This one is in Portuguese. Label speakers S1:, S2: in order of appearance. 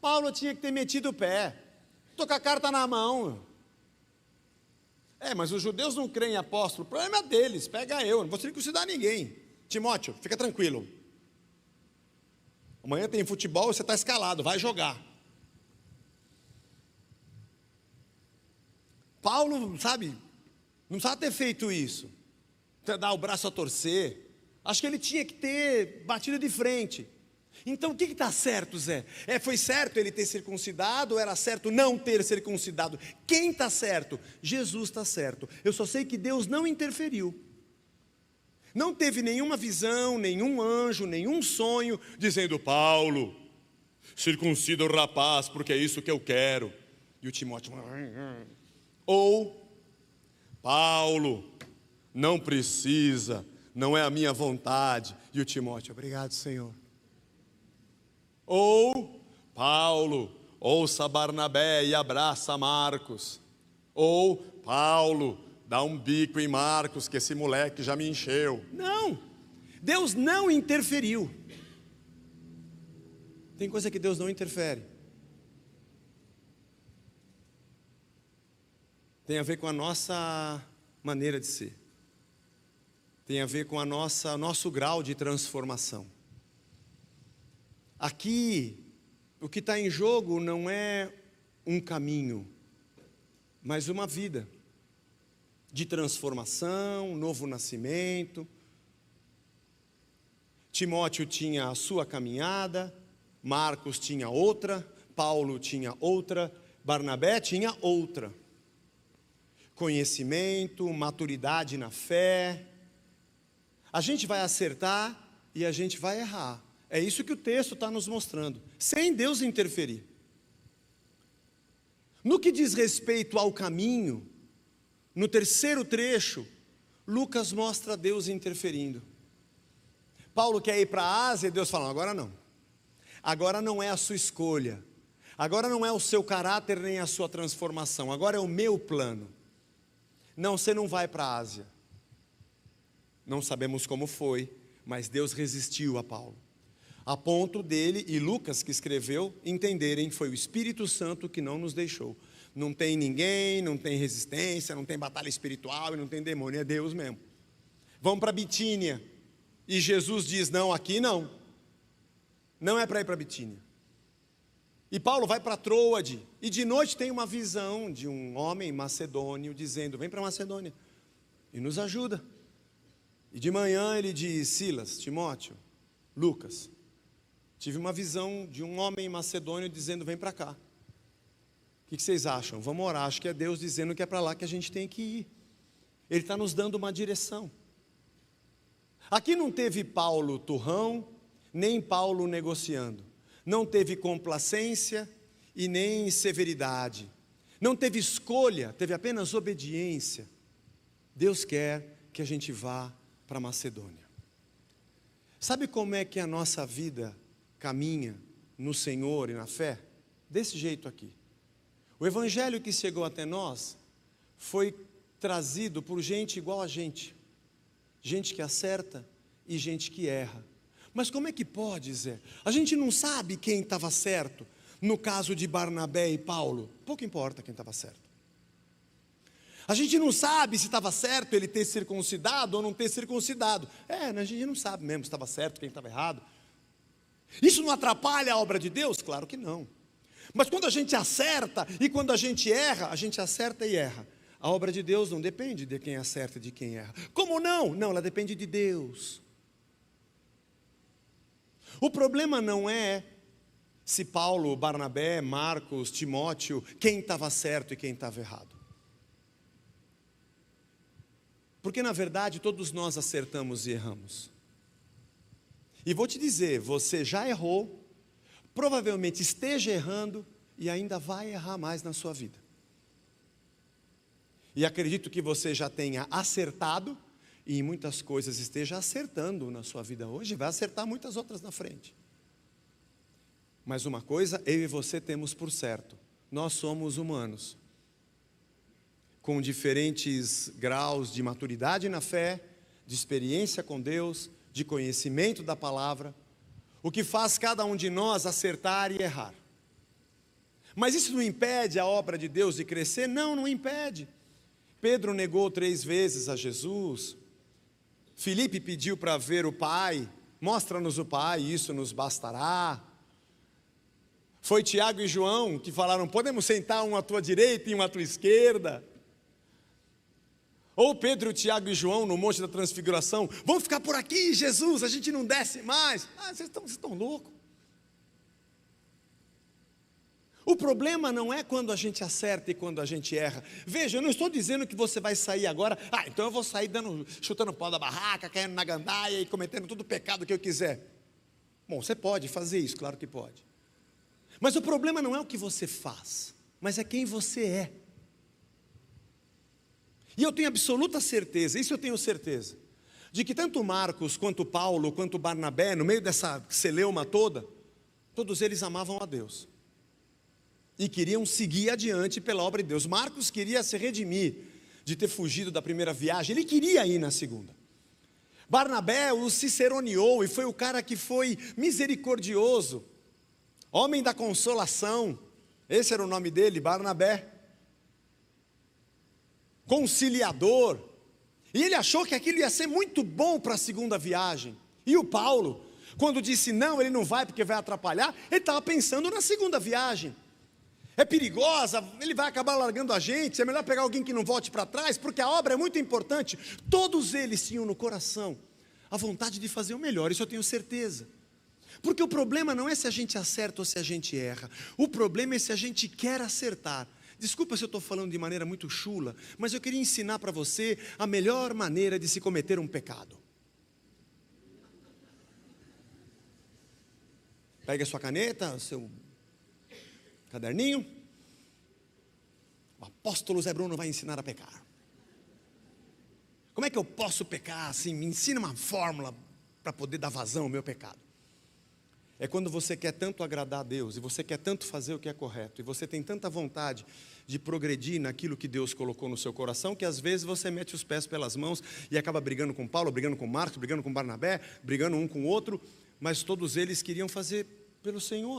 S1: Paulo tinha que ter metido o pé. Estou com a carta na mão. Mas os judeus não creem em apóstolo. O problema é deles, pega eu, não vou circuncidar ninguém. Timóteo, fica tranquilo. Amanhã tem futebol, você está escalado, vai jogar. Paulo, não precisava ter feito isso. Dar o braço a torcer. Acho que ele tinha que ter batido de frente. Então o que está certo, Zé? Foi certo ele ter circuncidado ou era certo não ter circuncidado? Quem está certo? Jesus está certo. Eu só sei que Deus não interferiu. Não teve nenhuma visão, nenhum anjo, nenhum sonho dizendo: Paulo, circuncida o rapaz porque é isso que eu quero. E o Timóteo: ou Paulo, não precisa, não é a minha vontade. E o Timóteo: obrigado, Senhor. Ou Paulo, ouça Barnabé e abraça Marcos. Ou Paulo, dá um bico em Marcos, que esse moleque já me encheu. Não, Deus não interferiu. Tem coisa que Deus não interfere. Tem a ver com a nossa maneira de ser. Tem a ver com nosso grau de transformação. Aqui, o que está em jogo não é um caminho, mas uma vida de transformação, novo nascimento. Timóteo tinha a sua caminhada, Marcos tinha outra, Paulo tinha outra, Barnabé tinha outra. Conhecimento, maturidade na fé. A gente vai acertar e a gente vai errar. É isso que o texto está nos mostrando, sem Deus interferir. No que diz respeito ao caminho, no terceiro trecho, Lucas mostra Deus interferindo. Paulo quer ir para a Ásia e Deus fala: agora não. Agora não é a sua escolha. Agora não é o seu caráter nem a sua transformação. Agora é o meu plano. Não, você não vai para a Ásia. Não sabemos como foi, mas Deus resistiu a Paulo. A ponto dele e Lucas, que escreveu, entenderem que foi o Espírito Santo que não nos deixou. Não tem ninguém, não tem resistência, não tem batalha espiritual e não tem demônio, é Deus mesmo. Vamos para Bitínia. E Jesus diz: não, aqui não. Não é para ir para Bitínia. E Paulo vai para Troade. E de noite tem uma visão de um homem macedônio dizendo: vem para Macedônia e nos ajuda. E de manhã ele diz: Silas, Timóteo, Lucas, tive uma visão de um homem macedônio dizendo: vem para cá. O que vocês acham? Vamos orar. Acho que é Deus dizendo que é para lá que a gente tem que ir. Ele está nos dando uma direção. Aqui não teve Paulo turrão, nem Paulo negociando. Não teve complacência e nem severidade. Não teve escolha, teve apenas obediência. Deus quer que a gente vá para Macedônia. Sabe como é que a nossa vida caminha no Senhor e na fé? Desse jeito aqui. O evangelho que chegou até nós foi trazido por gente igual a gente. Gente que acerta e gente que erra. Mas como é que pode, Zé? A gente não sabe quem estava certo. No caso de Barnabé e Paulo, pouco importa quem estava certo. A gente não sabe se estava certo ele ter circuncidado ou não ter circuncidado. A gente não sabe mesmo se estava certo, quem estava errado. Isso não atrapalha a obra de Deus? Claro que não. Mas quando a gente acerta e quando a gente erra, a gente acerta e erra. A obra de Deus não depende de quem acerta e de quem erra. Como não? Não, ela depende de Deus. O problema não é se Paulo, Barnabé, Marcos, Timóteo, quem estava certo e quem estava errado. Porque na verdade todos nós acertamos e erramos. E vou te dizer, você já errou, provavelmente esteja errando e ainda vai errar mais na sua vida. E acredito que você já tenha acertado e em muitas coisas esteja acertando na sua vida hoje, vai acertar muitas outras na frente. Mas uma coisa eu e você temos por certo: nós somos humanos, com diferentes graus de maturidade na fé, de experiência com Deus, de conhecimento da palavra, o que faz cada um de nós acertar e errar. Mas isso não impede a obra de Deus de crescer? Não, não impede. Pedro negou 3 vezes a Jesus. Filipe pediu para ver o Pai. Mostra-nos o Pai, isso nos bastará. Foi Tiago e João que falaram: podemos sentar um à tua direita e um à tua esquerda. Ou Pedro, Tiago e João no Monte da Transfiguração: vamos ficar por aqui, Jesus, a gente não desce mais. Vocês estão loucos. O problema não é quando a gente acerta e quando a gente erra. Veja, eu não estou dizendo que você vai sair agora, então eu vou sair chutando pau da barraca, caindo na gandaia e cometendo todo o pecado que eu quiser. Bom, você pode fazer isso, claro que pode. Mas o problema não é o que você faz, mas é quem você é. E eu tenho absoluta certeza, isso eu tenho certeza, de que tanto Marcos, quanto Paulo, quanto Barnabé, no meio dessa celeuma toda, todos eles amavam a Deus. E queriam seguir adiante pela obra de Deus. Marcos queria se redimir de ter fugido da primeira viagem, ele queria ir na segunda. Barnabé o ciceroneou e foi o cara que foi misericordioso, homem da consolação, esse era o nome dele, Barnabé. Conciliador, e ele achou que aquilo ia ser muito bom para a segunda viagem. E o Paulo, quando disse não, ele não vai porque vai atrapalhar, ele estava pensando na segunda viagem. É perigosa, ele vai acabar largando a gente, é melhor pegar alguém que não volte para trás, porque a obra é muito importante. Todos eles tinham no coração a vontade de fazer o melhor, isso eu tenho certeza. Porque o problema não é se a gente acerta ou se a gente erra, o problema é se a gente quer acertar. Desculpa se eu estou falando de maneira muito chula, mas eu queria ensinar para você a melhor maneira de se cometer um pecado. Pega a sua caneta, seu caderninho. O apóstolo Zé Bruno vai ensinar a pecar. Como é que eu posso pecar assim? Me ensina uma fórmula para poder dar vazão ao meu pecado. É quando você quer tanto agradar a Deus, e você quer tanto fazer o que é correto, e você tem tanta vontade de progredir naquilo que Deus colocou no seu coração, que às vezes você mete os pés pelas mãos e acaba brigando com Paulo, brigando com Marcos, brigando com Barnabé, brigando um com o outro, mas todos eles queriam fazer pelo Senhor.